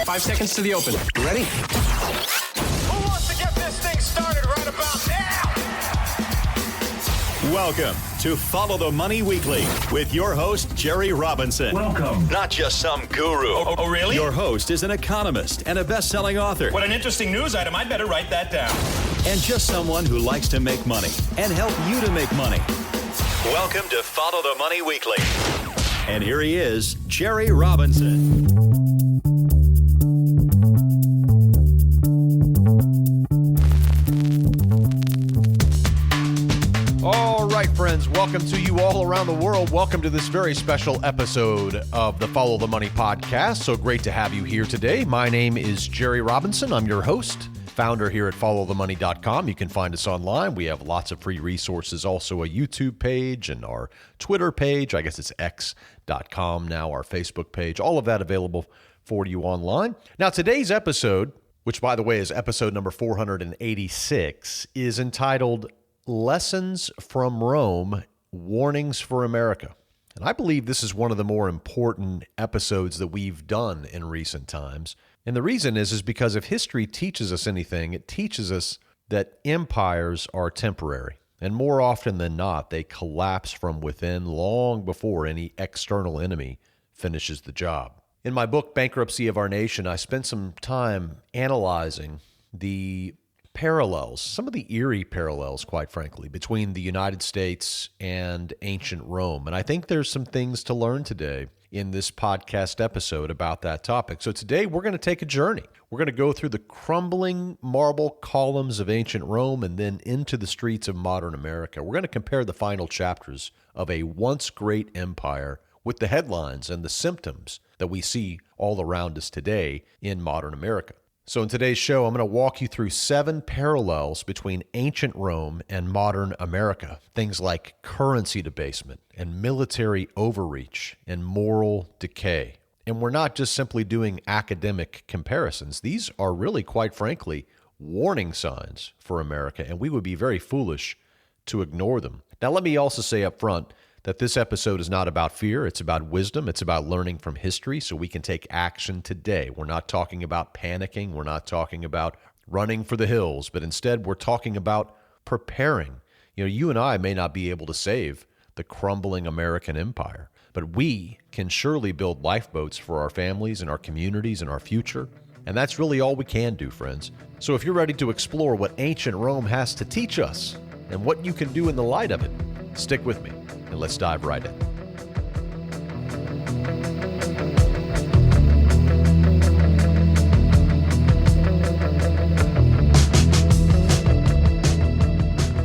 5 seconds to the open. Ready? Who wants to get this thing started right about now? Welcome to Follow the Money Weekly with your host, Jerry Robinson. Welcome. Not just some guru. Oh, really? Your host is an economist and a best-selling author. What an interesting news item. I'd better write that down. And just someone who likes to make money and help you to make money. Welcome to Follow the Money Weekly. And here he is, Jerry Robinson. All right, friends, welcome to you all around the world. Welcome to this very special episode of the Follow the Money podcast. So great to have you here today. My name is Jerry Robinson. I'm your host, founder here at followthemoney.com. You can find us online. We have lots of free resources, also a YouTube page and our Twitter page. I guess it's x.com now, our Facebook page. All of that available for you online. Now, today's episode, which by the way is episode number 486, is entitled Lessons from Rome, Warnings for America. And I believe this is one of the more important episodes that we've done in recent times. And the reason is because if history teaches us anything, it teaches us that empires are temporary. And more often than not, they collapse from within long before any external enemy finishes the job. In my book, Bankruptcy of Our Nation, I spent some time analyzing the parallels, some of the eerie parallels, quite frankly, between the United States and ancient Rome. And I think there's some things to learn today in this podcast episode about that topic. So today we're going to take a journey. We're going to go through the crumbling marble columns of ancient Rome and then into the streets of modern America. We're going to compare the final chapters of a once great empire with the headlines and the symptoms that we see all around us today in modern America. So in today's show, I'm going to walk you through 7 parallels between ancient Rome and modern America. Things like currency debasement and military overreach and moral decay. And we're not just simply doing academic comparisons. These are really, quite frankly, warning signs for America, and we would be very foolish to ignore them. Now, let me also say up front that this episode is not about fear. It's about wisdom. It's about learning from history so we can take action today. We're not talking about panicking. We're not talking about running for the hills, but instead we're talking about preparing. You and I may not be able to save the crumbling American empire, but we can surely build lifeboats for our families and our communities and our future. And that's really all we can do, friends. So if you're ready to explore what ancient Rome has to teach us and what you can do in the light of it, stick with me. And let's dive right in.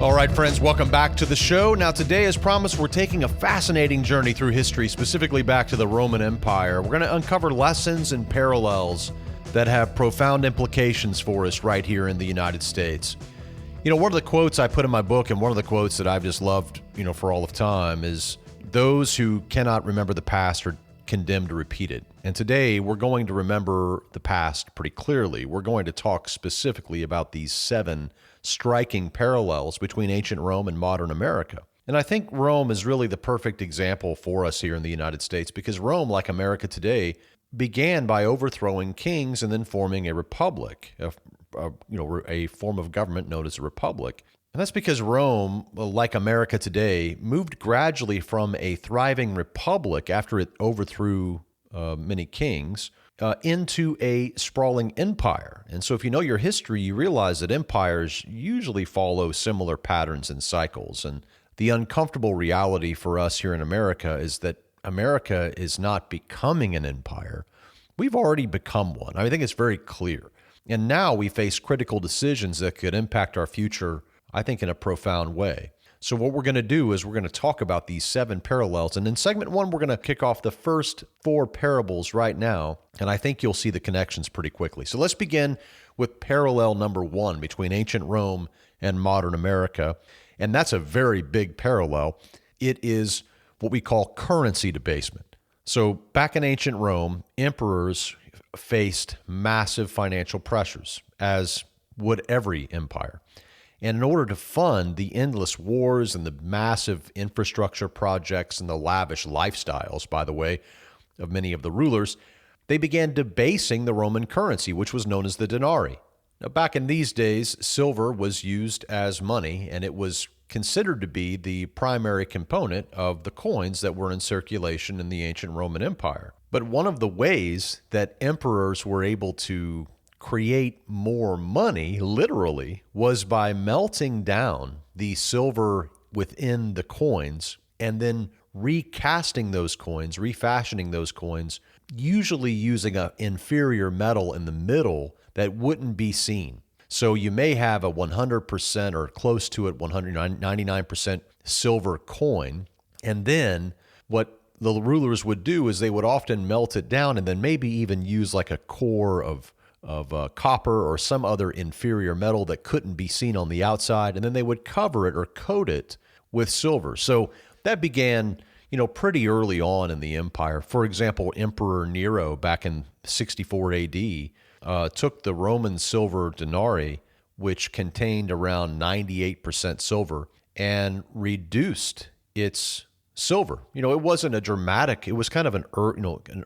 All right, friends, welcome back to the show. Now, today, as promised, we're taking a fascinating journey through history, specifically back to the Roman Empire. We're going to uncover lessons and parallels that have profound implications for us right here in the United States. One of the quotes I put in my book, and one of the quotes that I've just loved, for all of time is, those who cannot remember the past are condemned to repeat it. And today we're going to remember the past pretty clearly. We're going to talk specifically about these 7 striking parallels between ancient Rome and modern America. And I think Rome is really the perfect example for us here in the United States because Rome, like America today, began by overthrowing kings and then forming a republic, a form of government known as a republic. And that's because Rome, like America today, moved gradually from a thriving republic after it overthrew many kings into a sprawling empire. And so if you know your history, you realize that empires usually follow similar patterns and cycles. And the uncomfortable reality for us here in America is that America is not becoming an empire. We've already become one. I think it's very clear. And now we face critical decisions that could impact our future, I think, in a profound way. So what we're going to do is we're going to talk about these 7 parallels. And in segment 1, we're going to kick off the first 4 parables right now. And I think you'll see the connections pretty quickly. So let's begin with parallel number 1 between ancient Rome and modern America. And that's a very big parallel. It is what we call currency debasement. So back in ancient Rome, emperors faced massive financial pressures, as would every empire. And in order to fund the endless wars and the massive infrastructure projects and the lavish lifestyles, by the way, of many of the rulers, they began debasing the Roman currency, which was known as the denarii. Now, back in these days, silver was used as money, and it was considered to be the primary component of the coins that were in circulation in the ancient Roman Empire. But one of the ways that emperors were able to create more money, literally, was by melting down the silver within the coins and then recasting those coins, refashioning those coins, usually using an inferior metal in the middle that wouldn't be seen. So you may have a 100% or close to it, 199% silver coin, and then what the rulers would do is they would often melt it down and then maybe even use like a core of copper or some other inferior metal that couldn't be seen on the outside, and then they would cover it or coat it with silver. So that began, pretty early on in the empire. For example, Emperor Nero back in 64 AD took the Roman silver denarii, which contained around 98% silver, and reduced its silver. It wasn't a dramatic, it was kind of an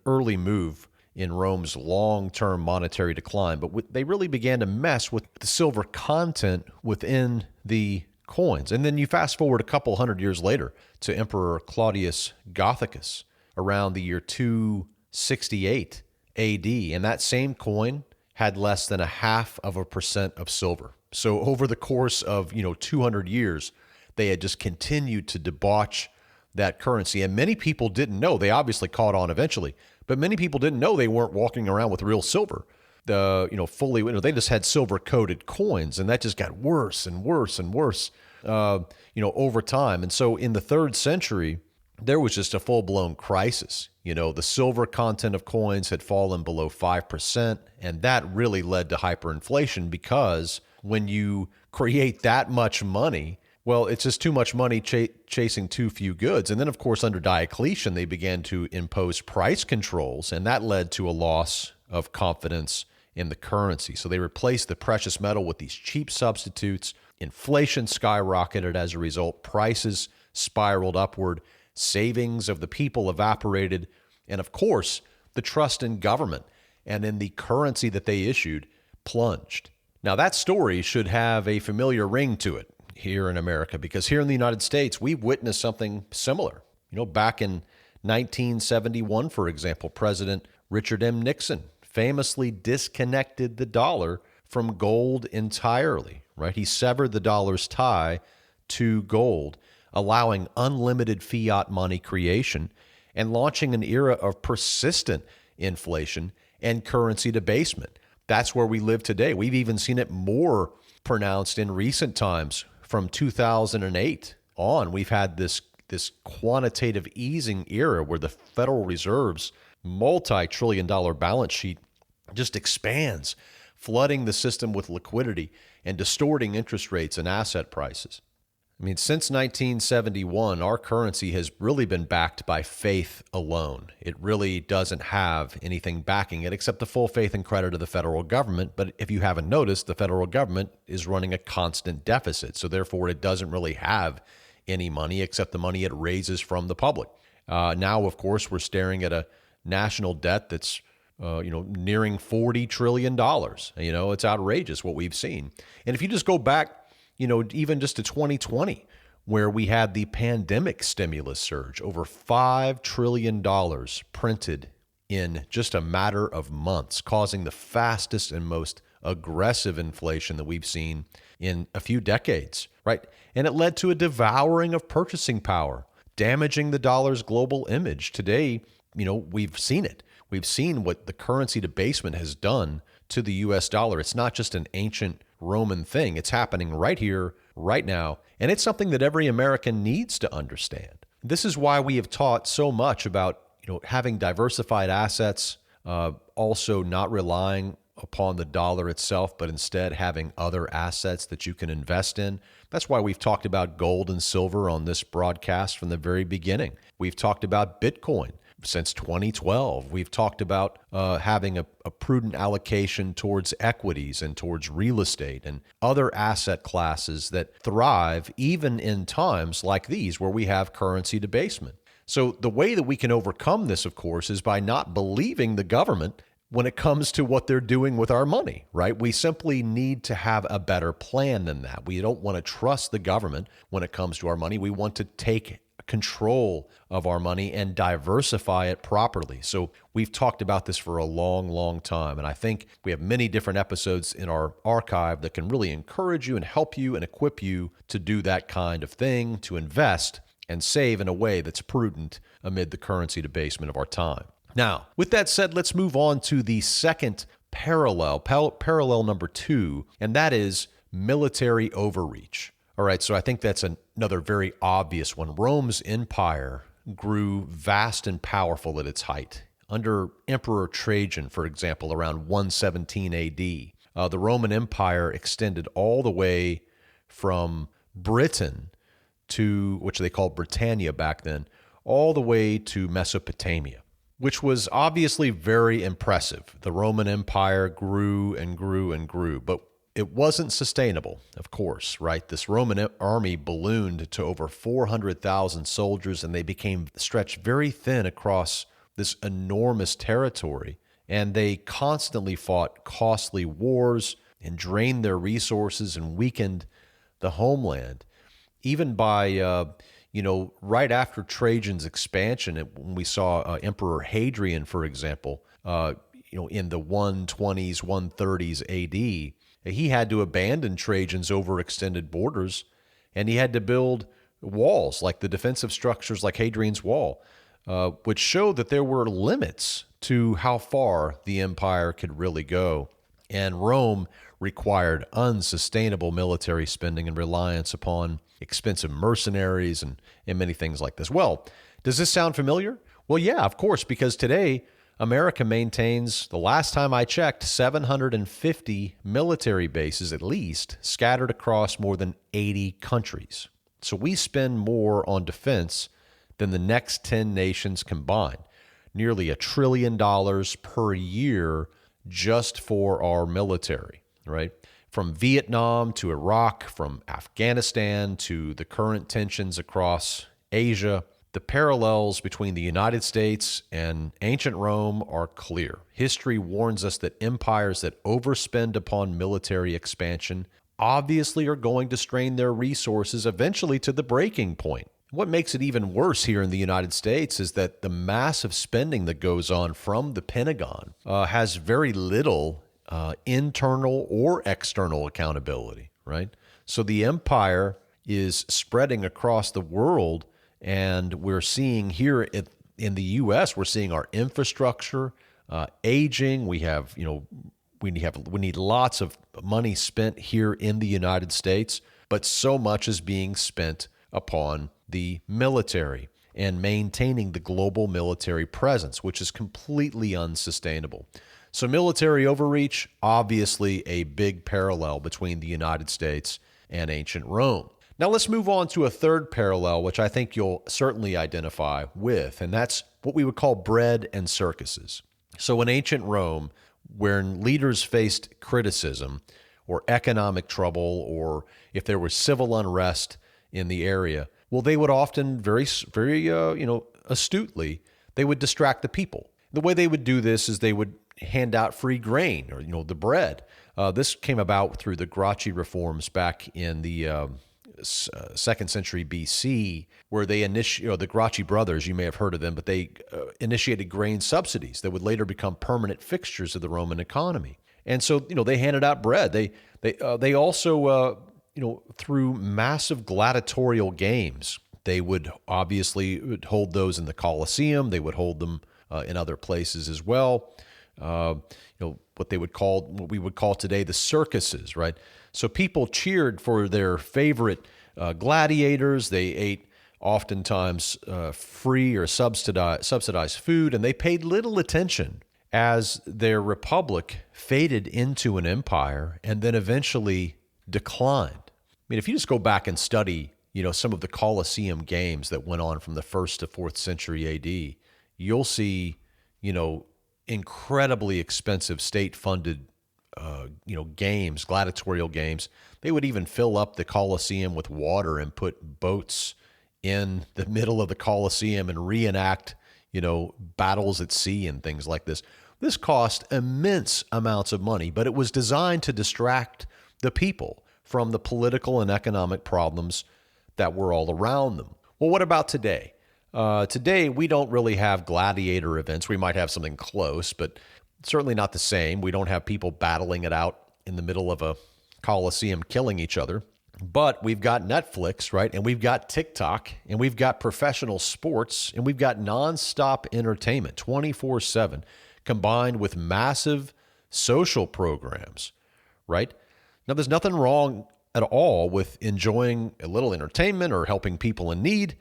early move in Rome's long-term monetary decline, but they really began to mess with the silver content within the coins. And then you fast forward a couple hundred years later to Emperor Claudius Gothicus around the year 268 AD, and that same coin had less than 0.5% of silver. So over the course of 200 years, they had just continued to debauch that currency, and many people didn't know. They obviously caught on eventually, but many people didn't know they weren't walking around with real silver. They just had silver coated coins, and that just got worse and worse and worse, over time. And so in the 3rd century, there was just a full-blown crisis. The silver content of coins had fallen below 5%, and that really led to hyperinflation, because when you create that much money, well, it's just too much money chasing too few goods. And then, of course, under Diocletian, they began to impose price controls, and that led to a loss of confidence in the currency. So they replaced the precious metal with these cheap substitutes. Inflation skyrocketed as a result. Prices spiraled upward. Savings of the people evaporated. And, of course, the trust in government and in the currency that they issued plunged. Now, that story should have a familiar ring to it here in America, because here in the United States, we've witnessed something similar. Back in 1971, for example, President Richard M. Nixon famously disconnected the dollar from gold entirely, right? He severed the dollar's tie to gold, allowing unlimited fiat money creation and launching an era of persistent inflation and currency debasement. That's where we live today. We've even seen it more pronounced in recent times. From 2008 on, we've had this quantitative easing era where the Federal Reserve's multi-trillion-dollar balance sheet just expands, flooding the system with liquidity and distorting interest rates and asset prices. Since 1971, our currency has really been backed by faith alone. It really doesn't have anything backing it except the full faith and credit of the federal government. But if you haven't noticed, the federal government is running a constant deficit. So therefore, it doesn't really have any money except the money it raises from the public. Now, of course, we're staring at a national debt that's nearing $40 trillion. It's outrageous what we've seen. And if you just go back, even just to 2020, where we had the pandemic stimulus surge, over $5 trillion printed in just a matter of months, causing the fastest and most aggressive inflation that we've seen in a few decades, right? And it led to a devouring of purchasing power, damaging the dollar's global image. Today, we've seen it. We've seen what the currency debasement has done to the U.S. dollar. It's not just an ancient Roman thing. It's happening right here, right now. And it's something that every American needs to understand. This is why we have taught so much about, having diversified assets, also not relying upon the dollar itself, but instead having other assets that you can invest in. That's why we've talked about gold and silver on this broadcast from the very beginning. We've talked about Bitcoin since 2012. We've talked about having a prudent allocation towards equities and towards real estate and other asset classes that thrive even in times like these where we have currency debasement. So the way that we can overcome this, of course, is by not believing the government when it comes to what they're doing with our money, right? We simply need to have a better plan than that. We don't want to trust the government when it comes to our money. We want to take control of our money and diversify it properly. So we've talked about this for a long, long time. And I think we have many different episodes in our archive that can really encourage you and help you and equip you to do that kind of thing, to invest and save in a way that's prudent amid the currency debasement of our time. Now, with that said, let's move on to the second parallel number 2, and that is military overreach. All right, so I think that's another very obvious one. Rome's empire grew vast and powerful at its height. Under Emperor Trajan, for example, around 117 AD, the Roman Empire extended all the way from Britain to, which they called Britannia back then, all the way to Mesopotamia, which was obviously very impressive. The Roman Empire grew and grew and grew, but it wasn't sustainable, of course, right? This Roman army ballooned to over 400,000 soldiers, and they became stretched very thin across this enormous territory. And they constantly fought costly wars and drained their resources and weakened the homeland. Even by, right after Trajan's expansion, when we saw Emperor Hadrian, for example, in the 120s, 130s AD, he had to abandon Trajan's overextended borders, and he had to build walls, like the defensive structures like Hadrian's Wall, which showed that there were limits to how far the empire could really go. And Rome required unsustainable military spending and reliance upon expensive mercenaries and many things like this. Well, does this sound familiar? Well, yeah, of course, because today America maintains, the last time I checked, 750 military bases at least scattered across more than 80 countries. So we spend more on defense than the next 10 nations combined, nearly $1 trillion per year just for our military, right? From Vietnam to Iraq, from Afghanistan to the current tensions across Asia, the parallels between the United States and ancient Rome are clear. History warns us that empires that overspend upon military expansion obviously are going to strain their resources eventually to the breaking point. What makes it even worse here in the United States is that the massive spending that goes on from the Pentagon has very little internal or external accountability, right? So the empire is spreading across the world, and we're seeing here in the U.S., we're seeing our infrastructure aging. We need lots of money spent here in the United States, but so much is being spent upon the military and maintaining the global military presence, which is completely unsustainable. So military overreach, obviously a big parallel between the United States and ancient Rome. Now let's move on to a third parallel, which I think you'll certainly identify with, and that's what we would call bread and circuses. So in ancient Rome, when leaders faced criticism or economic trouble, or if there was civil unrest in the area, well, they would often very astutely, they would distract the people. The way they would do this is they would hand out free grain, or the bread. This came about through the Gracchi reforms back in the 2nd century BC, where they the Gracchi brothers, you may have heard of them, but they initiated grain subsidies that would later become permanent fixtures of the Roman economy. And so, they handed out bread. They also, through massive gladiatorial games, they would obviously hold those in the Colosseum. They would hold them in other places as well. What we would call today the circuses, right? So people cheered for their favorite gladiators. They ate oftentimes free or subsidized food, and they paid little attention as their republic faded into an empire and then eventually declined. I mean, if you just go back and study, some of the Colosseum games that went on from the 1st to 4th century AD, you'll see, incredibly expensive state-funded, games, gladiatorial games. They would even fill up the Colosseum with water and put boats in the middle of the Coliseum and reenact, battles at sea and things like this. This cost immense amounts of money, but it was designed to distract the people from the political and economic problems that were all around them. Well, what about today? Today, we don't really have gladiator events. We might have something close, but certainly not the same. We don't have people battling it out in the middle of a Coliseum killing each other. But we've got Netflix, right? And we've got TikTok, and we've got professional sports, and we've got nonstop entertainment 24/7, combined with massive social programs, right? Now, there's nothing wrong at all with enjoying a little entertainment or helping people in need.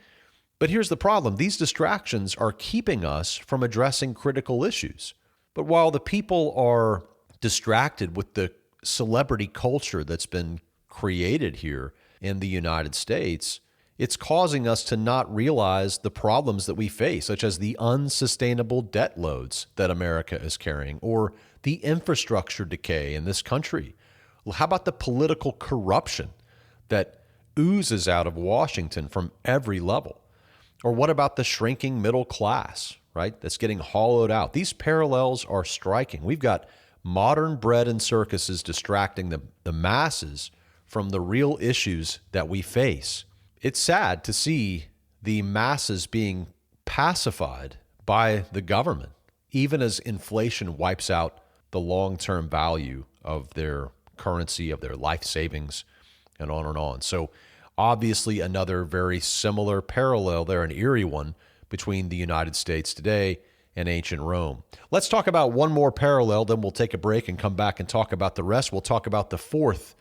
But here's the problem. These distractions are keeping us from addressing critical issues. But while the people are distracted with the celebrity culture that's been created here in the United States, it's causing us to not realize the problems that we face, such as the unsustainable debt loads that America is carrying, or the infrastructure decay in this country. Well, how about the political corruption that oozes out of Washington from every level? Or what about the shrinking middle class, right? That's getting hollowed out. These parallels are striking. We've got modern bread and circuses distracting the masses from the real issues that we face. It's sad to see the masses being pacified by the government, even as inflation wipes out the long-term value of their currency, of their life savings, and on and on. So obviously another very similar parallel there, an eerie one, between the United States today and ancient Rome. Let's talk about one more parallel, then we'll take a break and come back and talk about the rest. We'll talk about the fourth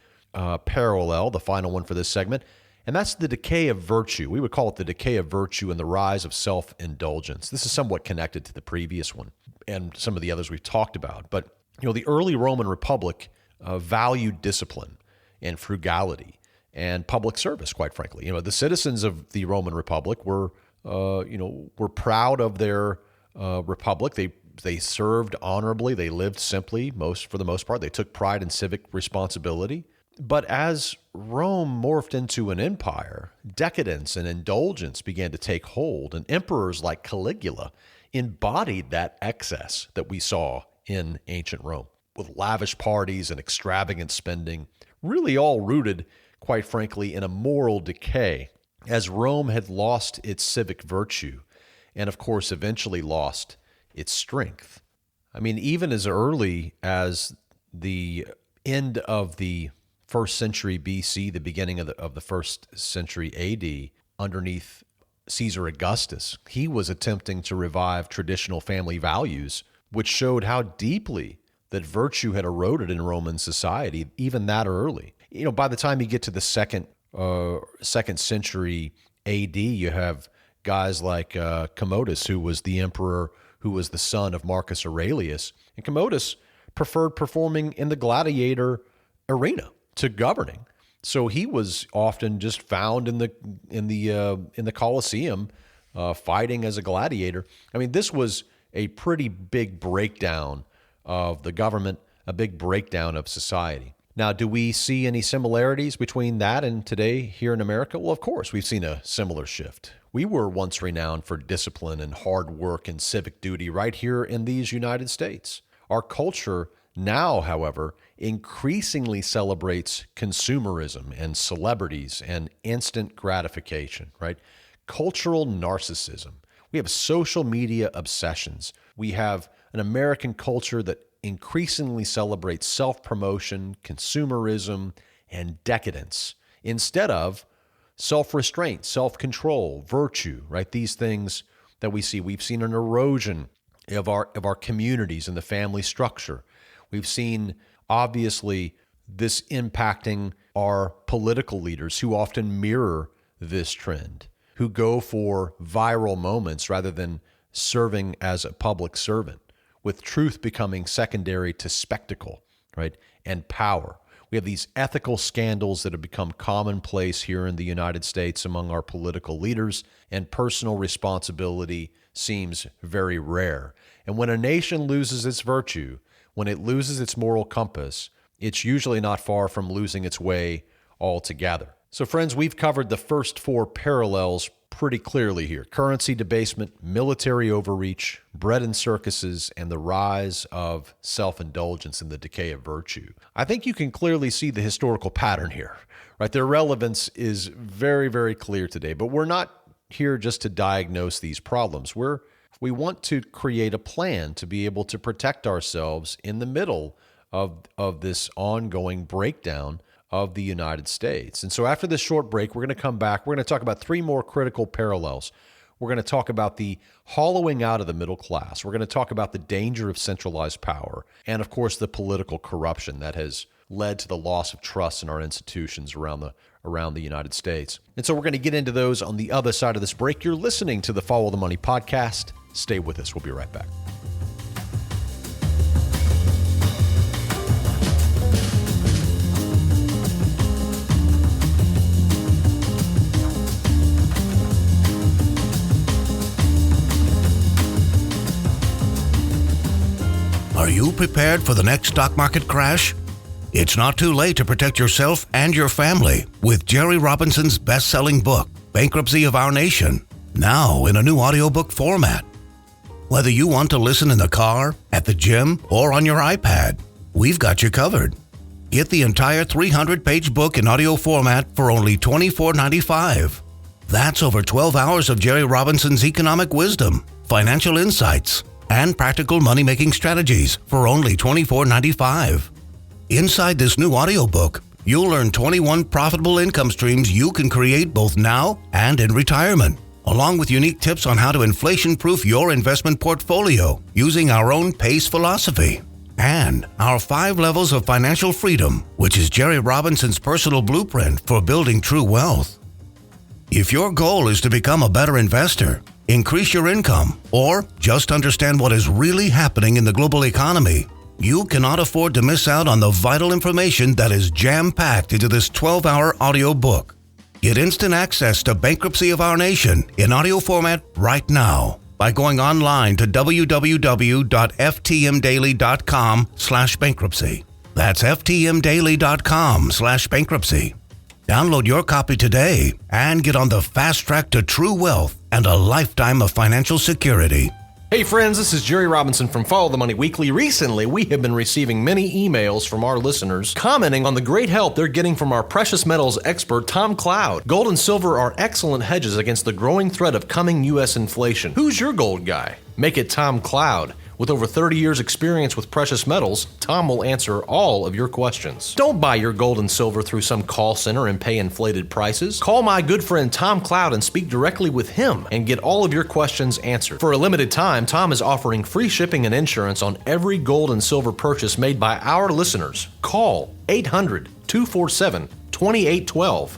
parallel, the final one for this segment, and that's the decay of virtue. We would call it the decay of virtue and the rise of self-indulgence. This is somewhat connected to the previous one and some of the others we've talked about. But the early Roman Republic valued discipline and frugality and public service, quite frankly. The citizens of the Roman Republic were proud of their republic. They served honorably. They lived simply, for the most part. They took pride in civic responsibility. But as Rome morphed into an empire, decadence and indulgence began to take hold, and emperors like Caligula embodied that excess that we saw in ancient Rome, with lavish parties and extravagant spending, really all rooted, quite frankly, in a moral decay, as Rome had lost its civic virtue and, of course, eventually lost its strength. I mean, even as early as the end of the 1st century BC, the beginning of the 1st century AD, underneath Caesar Augustus, he was attempting to revive traditional family values, which showed how deeply that virtue had eroded in Roman society, even that early. By the time you get to the second century AD, you have guys like Commodus, who was the emperor, who was the son of Marcus Aurelius. And Commodus preferred performing in the gladiator arena to governing. So he was often just found in the Colosseum fighting as a gladiator. I mean, this was a pretty big breakdown of the government, a big breakdown of society. Now, do we see any similarities between that and today here in America? Well, of course, we've seen a similar shift. We were once renowned for discipline and hard work and civic duty right here in these United States. Our culture now, however, increasingly celebrates consumerism and celebrities and instant gratification, right? Cultural narcissism. We have social media obsessions. We have an American culture that increasingly celebrates self-promotion, consumerism, and decadence instead of self-restraint, self-control, virtue, right? These things that we see. We've seen an erosion of our communities and the family structure. We've seen, obviously, this impacting our political leaders who often mirror this trend, who go for viral moments rather than serving as a public servant, with truth becoming secondary to spectacle, right, and power. We have these ethical scandals that have become commonplace here in the United States among our political leaders, and personal responsibility seems very rare. And when a nation loses its virtue, when it loses its moral compass, it's usually not far from losing its way altogether. So friends, we've covered the first four parallels pretty clearly here. Currency debasement, military overreach, bread and circuses, and the rise of self-indulgence and the decay of virtue. I think you can clearly see the historical pattern here, right? Their relevance is very, very clear today, but we're not here just to diagnose these problems. We want to create a plan to be able to protect ourselves in the middle of this ongoing breakdown of the United States. And so after this short break, we're going to come back. We're going to talk about three more critical parallels. We're going to talk about the hollowing out of the middle class. We're going to talk about the danger of centralized power, and of course, the political corruption that has led to the loss of trust in our institutions around the United States. And so we're going to get into those on the other side of this break. You're listening to the Follow the Money podcast. Stay with us. We'll be right back. Are you prepared for the next stock market crash? It's not too late to protect yourself and your family with Jerry Robinson's best-selling book, Bankruptcy of Our Nation, now in a new audiobook format. Whether you want to listen in the car, at the gym, or on your iPad, we've got you covered. Get the entire 300-page book in audio format for only $24.95. That's over 12 hours of Jerry Robinson's economic wisdom, financial insights, and practical money-making strategies for only $24.95. Inside this new audiobook, you'll learn 21 profitable income streams you can create both now and in retirement, along with unique tips on how to inflation-proof your investment portfolio using our own PACE philosophy. And our 5 levels of financial freedom, which is Jerry Robinson's personal blueprint for building true wealth. If your goal is to become a better investor, increase your income, or just understand what is really happening in the global economy, you cannot afford to miss out on the vital information that is jam-packed into this 12-hour audio book. Get instant access to Bankruptcy of Our Nation in audio format right now by going online to www.ftmdaily.com/bankruptcy. That's ftmdaily.com/bankruptcy. Download your copy today and get on the fast track to true wealth and a lifetime of financial security. Hey friends, this is Jerry Robinson from Follow the Money Weekly. Recently, we have been receiving many emails from our listeners commenting on the great help they're getting from our precious metals expert, Tom Cloud. Gold and silver are excellent hedges against the growing threat of coming U.S. inflation. Who's your gold guy? Make it Tom Cloud. With over 30 years experience with precious metals, Tom will answer all of your questions. Don't buy your gold and silver through some call center and pay inflated prices. Call my good friend Tom Cloud and speak directly with him and get all of your questions answered. For a limited time, Tom is offering free shipping and insurance on every gold and silver purchase made by our listeners. Call 800-247-2812.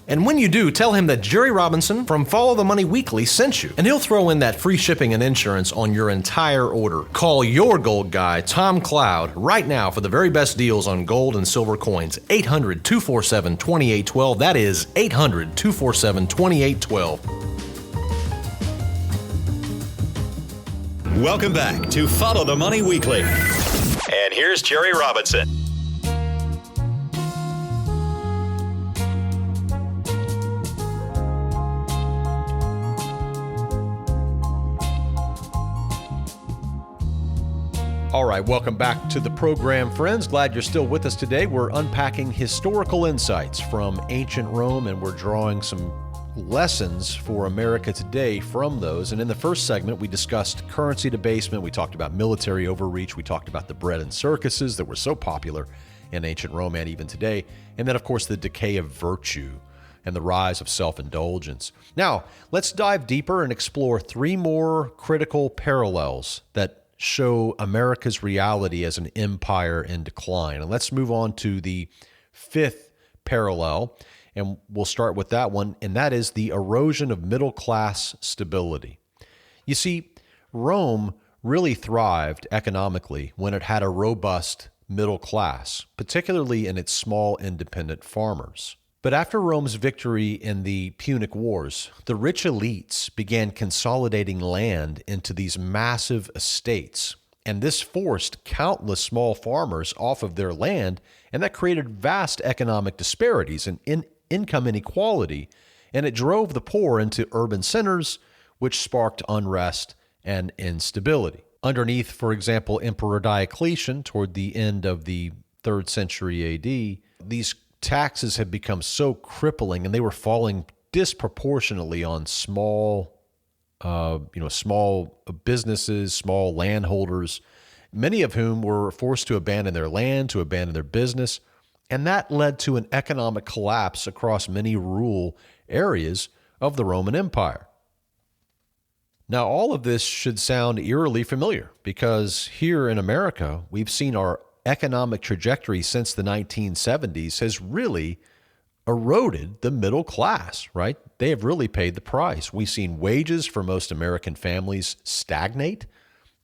And when you do, tell him that Jerry Robinson from Follow the Money Weekly sent you, and he'll throw in that free shipping and insurance on your entire order. Call your gold guy, Tom Cloud, right now for the very best deals on gold and silver coins. 800-247-2812. That is 800-247-2812. Welcome back to Follow the Money Weekly. And here's Jerry Robinson. All right, welcome back to the program, friends. Glad you're still with us today. We're unpacking historical insights from ancient Rome, and we're drawing some lessons for America today from those. And in the first segment, we discussed currency debasement. We talked about military overreach. We talked about the bread and circuses that were so popular in ancient Rome and even today. And then, of course, the decay of virtue and the rise of self-indulgence. Now, let's dive deeper and explore 3 more critical parallels that show America's reality as an empire in decline. And let's move on to the 5th parallel, and we'll start with that one, and that is the erosion of middle-class stability. You see, Rome really thrived economically when it had a robust middle class, particularly in its small independent farmers. But after Rome's victory in the Punic Wars, the rich elites began consolidating land into these massive estates, and this forced countless small farmers off of their land, and that created vast economic disparities and income inequality and it drove the poor into urban centers, which sparked unrest and instability. Underneath, for example, Emperor Diocletian, toward the end of the 3rd century AD, these taxes had become so crippling, and they were falling disproportionately on small businesses, small landholders, many of whom were forced to abandon their land, to abandon their business, and that led to an economic collapse across many rural areas of the Roman Empire. Now, all of this should sound eerily familiar because here in America, we've seen our economic trajectory since the 1970s has really eroded the middle class, right? They have really paid the price. We've seen wages for most American families stagnate,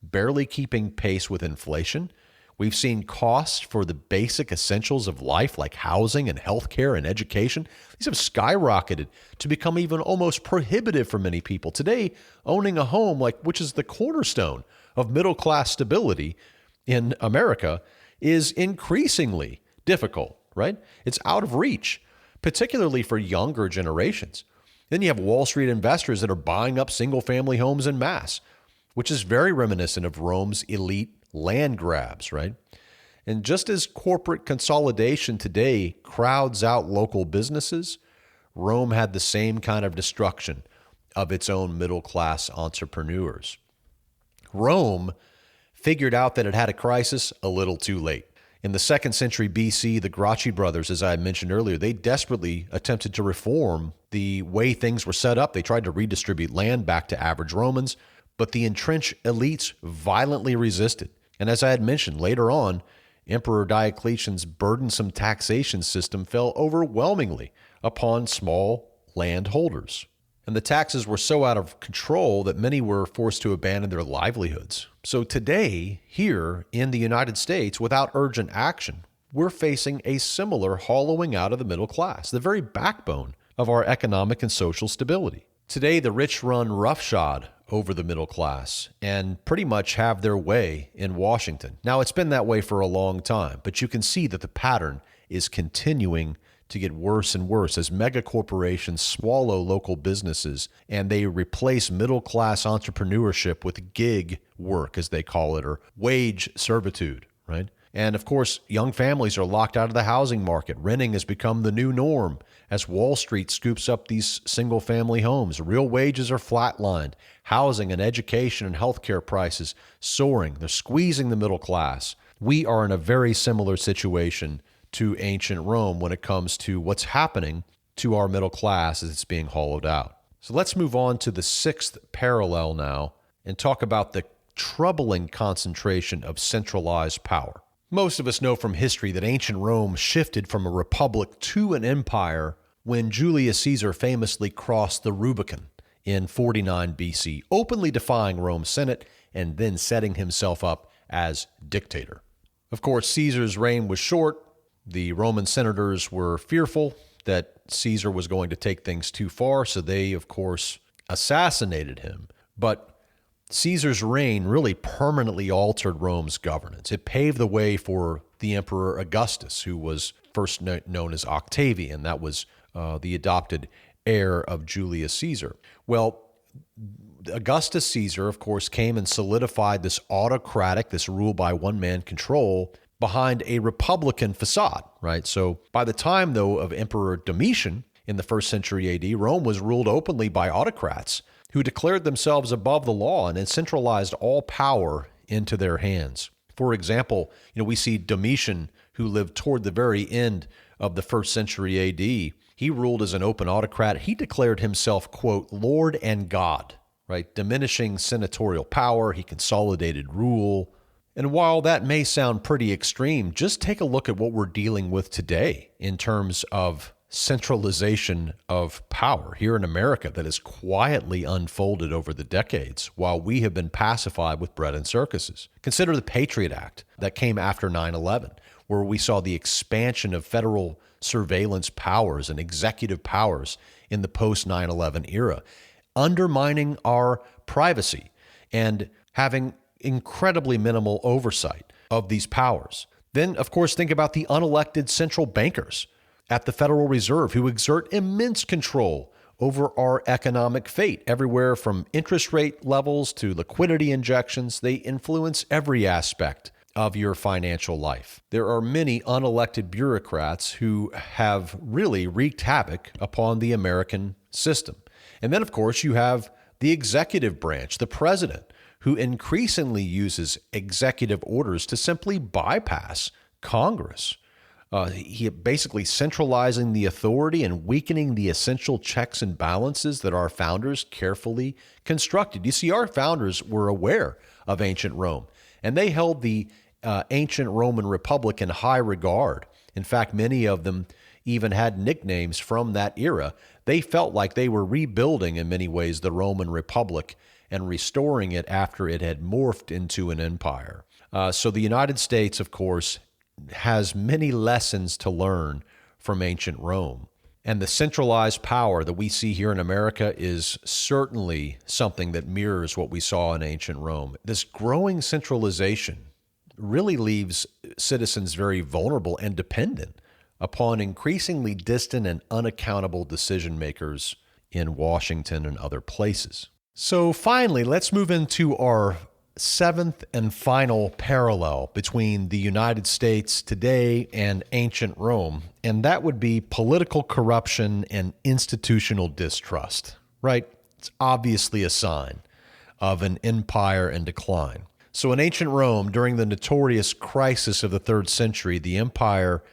barely keeping pace with inflation. We've seen costs for the basic essentials of life like housing and healthcare and education. These have skyrocketed to become even almost prohibitive for many people. Today, owning a home, which is the cornerstone of middle-class stability in America, is increasingly difficult, right? It's out of reach, particularly for younger generations. Then you have Wall Street investors that are buying up single-family homes en masse, which is very reminiscent of Rome's elite land grabs, right? And just as corporate consolidation today crowds out local businesses, Rome had the same kind of destruction of its own middle-class entrepreneurs. Rome figured out that it had a crisis a little too late. In the 2nd century BC, the Gracchi brothers, as I mentioned earlier, they desperately attempted to reform the way things were set up. They tried to redistribute land back to average Romans, but the entrenched elites violently resisted. And as I had mentioned, later on, Emperor Diocletian's burdensome taxation system fell overwhelmingly upon small landholders. And the taxes were so out of control that many were forced to abandon their livelihoods. So today, here in the United States, without urgent action, we're facing a similar hollowing out of the middle class, the very backbone of our economic and social stability. Today, the rich run roughshod over the middle class and pretty much have their way in Washington. Now, it's been that way for a long time, but you can see that the pattern is continuing to get worse and worse as mega corporations swallow local businesses and they replace middle-class entrepreneurship with gig work, as they call it, or wage servitude, right? And of course, young families are locked out of the housing market. Renting has become the new norm as Wall Street scoops up these single-family homes. Real wages are flatlined. Housing and education and healthcare prices soaring. They're squeezing the middle class. We are in a very similar situation to ancient Rome when it comes to what's happening to our middle class as it's being hollowed out. So let's move on to the 6th parallel now and talk about the troubling concentration of centralized power. Most of us know from history that ancient Rome shifted from a republic to an empire when Julius Caesar famously crossed the Rubicon in 49 BC, openly defying Rome's Senate and then setting himself up as dictator. Of course, Caesar's reign was short. The Roman senators were fearful that Caesar was going to take things too far, so they, of course, assassinated him. But Caesar's reign really permanently altered Rome's governance. It paved the way for the Emperor Augustus, who was first known as Octavian. That was the adopted heir of Julius Caesar. Well, Augustus Caesar, of course, came and solidified this autocratic, this rule by one-man control behind a republican facade, right? So by the time, though, of Emperor Domitian in the 1st century AD, Rome was ruled openly by autocrats who declared themselves above the law and had centralized all power into their hands. For example, we see Domitian, who lived toward the very end of the 1st century AD. He ruled as an open autocrat. He declared himself, quote, Lord and God, right? Diminishing senatorial power. He consolidated rule. And while that may sound pretty extreme, just take a look at what we're dealing with today in terms of centralization of power here in America that has quietly unfolded over the decades while we have been pacified with bread and circuses. Consider the Patriot Act that came after 9/11, where we saw the expansion of federal surveillance powers and executive powers in the post-9/11 era, undermining our privacy and having incredibly minimal oversight of these powers. Then, of course, think about the unelected central bankers at the Federal Reserve who exert immense control over our economic fate. Everywhere from interest rate levels to liquidity injections, they influence every aspect of your financial life. There are many unelected bureaucrats who have really wreaked havoc upon the American system. And then, of course, you have the executive branch, the president, who increasingly uses executive orders to simply bypass Congress. He basically centralizing the authority and weakening the essential checks and balances that our founders carefully constructed. You see, our founders were aware of ancient Rome, and they held the ancient Roman Republic in high regard. In fact, many of them even had nicknames from that era. They felt like they were rebuilding, in many ways, the Roman Republic and restoring it after it had morphed into an empire. So the United States, of course, has many lessons to learn from ancient Rome. And the centralized power that we see here in America is certainly something that mirrors what we saw in ancient Rome. This growing centralization really leaves citizens very vulnerable and dependent upon increasingly distant and unaccountable decision makers in Washington and other places. So finally, let's move into our seventh and final parallel between the United States today and ancient Rome, and that would be political corruption and institutional distrust, right? It's obviously a sign of an empire in decline. So in ancient Rome, during the notorious crisis of the 3rd century, the empire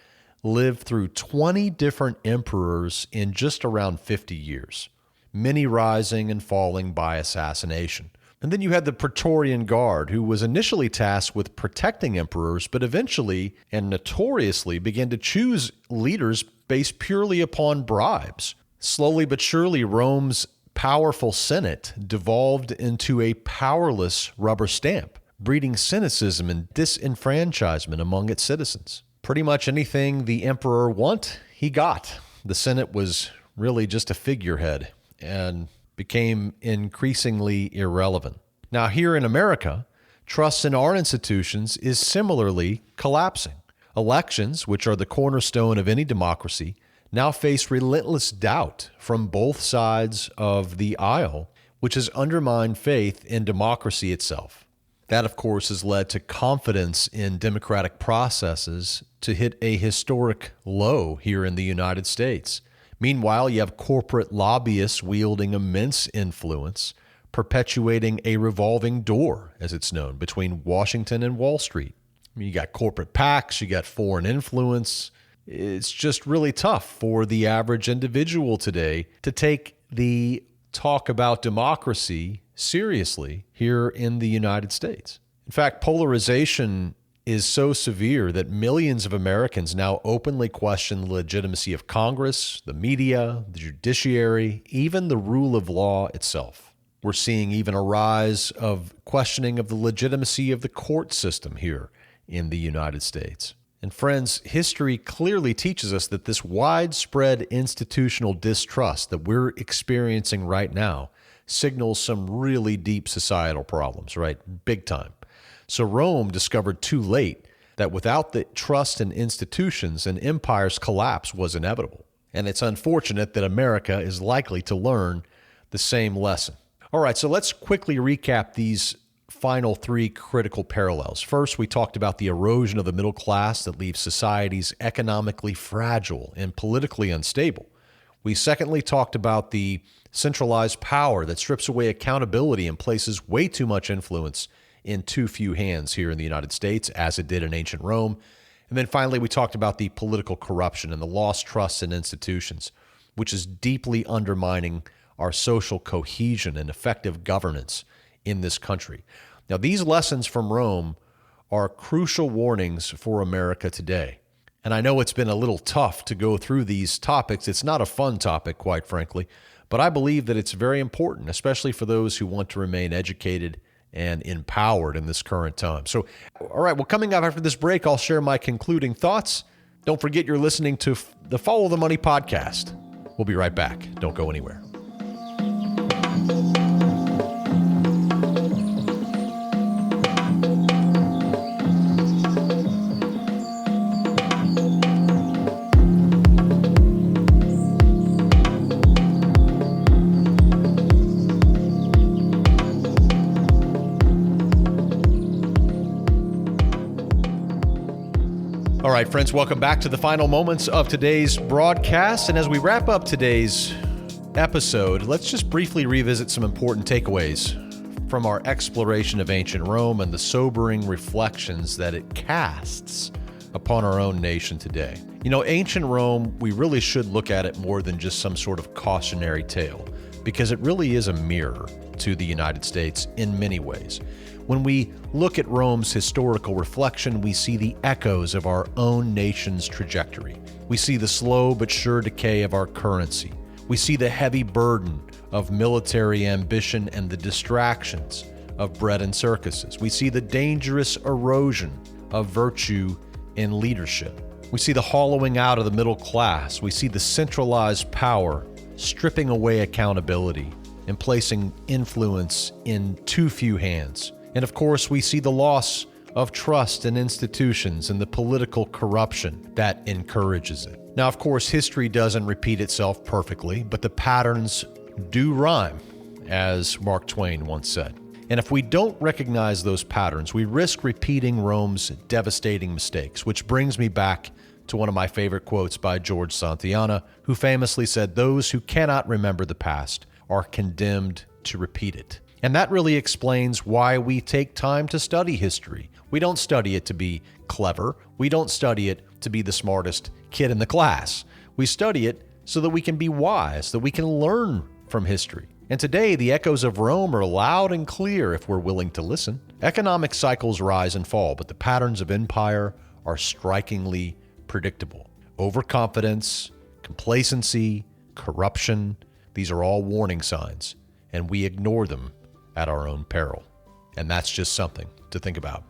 lived through 20 different emperors in just around 50 years, many rising and falling by assassination. And then you had the Praetorian Guard, who was initially tasked with protecting emperors, but eventually and notoriously began to choose leaders based purely upon bribes. Slowly but surely, Rome's powerful Senate devolved into a powerless rubber stamp, breeding cynicism and disenfranchisement among its citizens. Pretty much anything the emperor wanted, he got. The Senate was really just a figurehead and became increasingly irrelevant. Now, here in America, trust in our institutions is similarly collapsing. Elections, which are the cornerstone of any democracy, now face relentless doubt from both sides of the aisle, which has undermined faith in democracy itself. That, of course, has led to confidence in democratic processes to hit a historic low here in the United States. Meanwhile, you have corporate lobbyists wielding immense influence, perpetuating a revolving door, as it's known, between Washington and Wall Street. I mean, you got corporate PACs, you got foreign influence. It's just really tough for the average individual today to take the talk about democracy seriously here in the United States. In fact, polarization is so severe that millions of Americans now openly question the legitimacy of Congress, the media, the judiciary, even the rule of law itself. We're seeing even a rise of questioning of the legitimacy of the court system here in the United States. And friends, history clearly teaches us that this widespread institutional distrust that we're experiencing right now signals some really deep societal problems, right? Big time. So Rome discovered too late that without the trust in institutions, an empire's collapse was inevitable. And it's unfortunate that America is likely to learn the same lesson. All right, so let's quickly recap these final 3 critical parallels. First, we talked about the erosion of the middle class that leaves societies economically fragile and politically unstable. We secondly talked about the centralized power that strips away accountability and places way too much influence in too few hands here in the United States, as it did in ancient Rome. And then finally, we talked about the political corruption and the lost trust in institutions, which is deeply undermining our social cohesion and effective governance in this country. Now, these lessons from Rome are crucial warnings for America today. And I know it's been a little tough to go through these topics. It's not a fun topic, quite frankly, but I believe that it's very important, especially for those who want to remain educated and empowered in this current time. So, all right, well, coming up after this break, I'll share my concluding thoughts. Don't forget you're listening to the Follow the Money podcast. We'll be right back. Don't go anywhere. All right, friends, welcome back to the final moments of today's broadcast. And as we wrap up today's episode, let's just briefly revisit some important takeaways from our exploration of ancient Rome and the sobering reflections that it casts upon our own nation today. You know, ancient Rome, we really should look at it more than just some sort of cautionary tale, because it really is a mirror to the United States in many ways. When we look at Rome's historical reflection, we see the echoes of our own nation's trajectory. We see the slow but sure decay of our currency. We see the heavy burden of military ambition and the distractions of bread and circuses. We see the dangerous erosion of virtue in leadership. We see the hollowing out of the middle class. We see the centralized power stripping away accountability and placing influence in too few hands. And of course, we see the loss of trust in institutions and the political corruption that encourages it. Now, of course, history doesn't repeat itself perfectly, but the patterns do rhyme, as Mark Twain once said. And if we don't recognize those patterns, we risk repeating Rome's devastating mistakes, which brings me back to one of my favorite quotes by George Santayana, who famously said, "Those who cannot remember the past are condemned to repeat it." And that really explains why we take time to study history. We don't study it to be clever. We don't study it to be the smartest kid in the class. We study it so that we can be wise, that we can learn from history. And today, the echoes of Rome are loud and clear if we're willing to listen. Economic cycles rise and fall, but the patterns of empire are strikingly predictable. Overconfidence, complacency, corruption, these are all warning signs, and we ignore them at our own peril. And that's just something to think about.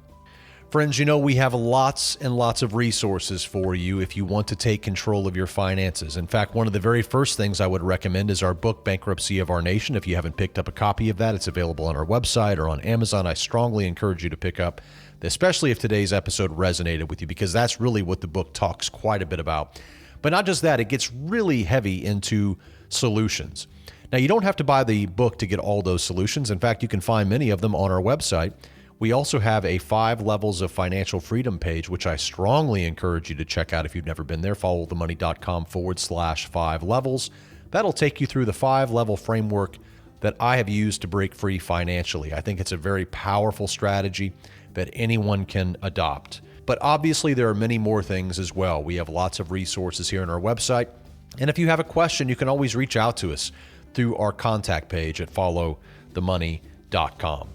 Friends, you know, we have lots and lots of resources for you if you want to take control of your finances. In fact, one of the very first things I would recommend is our book, Bankruptcy of Our Nation. If you haven't picked up a copy of that, it's available on our website or on Amazon. I strongly encourage you to pick up, especially if today's episode resonated with you, because that's really what the book talks quite a bit about. But not just that, it gets really heavy into solutions. Now, you don't have to buy the book to get all those solutions. In fact, you can find many of them on our website. We also have a 5 levels of financial freedom page, which I strongly encourage you to check out if you've never been there. followthemoney.com/5 levels. That'll take you through the 5-level framework that I have used to break free financially. I think it's a very powerful strategy that anyone can adopt. But obviously, there are many more things as well. We have lots of resources here on our website. And if you have a question, you can always reach out to us through our contact page at followthemoney.com.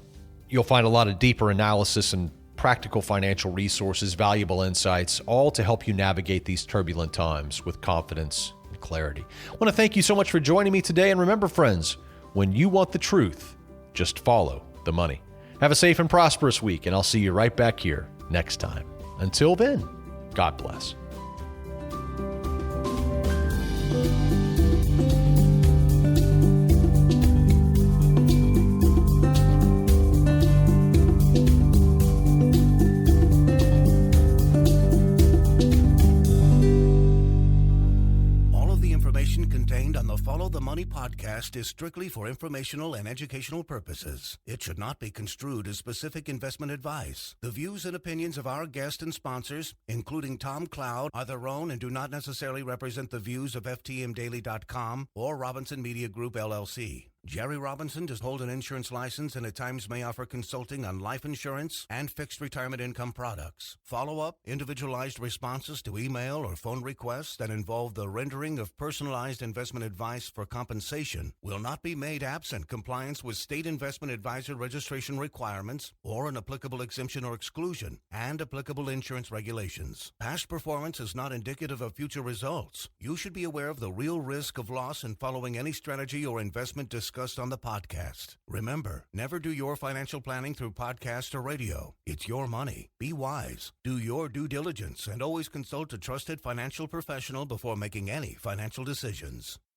You'll find a lot of deeper analysis and practical financial resources, valuable insights, all to help you navigate these turbulent times with confidence and clarity. I want to thank you so much for joining me today. And remember, friends, when you want the truth, just follow the money. Have a safe and prosperous week, and I'll see you right back here next time. Until then, God bless. Contained on the Follow the Money podcast is strictly for informational and educational purposes. It should not be construed as specific investment advice. The views and opinions of our guests and sponsors, including Tom Cloud, are their own and do not necessarily represent the views of FTMDaily.com or Robinson Media Group, LLC. Jerry Robinson does hold an insurance license and at times may offer consulting on life insurance and fixed retirement income products. Follow-up, individualized responses to email or phone requests that involve the rendering of personalized investment advice for compensation will not be made absent compliance with state investment advisor registration requirements or an applicable exemption or exclusion and applicable insurance regulations. Past performance is not indicative of future results. You should be aware of the real risk of loss in following any strategy or investment discussed on the podcast. Remember, never do your financial planning through podcast or radio. It's your money. Be wise. Do your due diligence and always consult a trusted financial professional before making any financial decisions.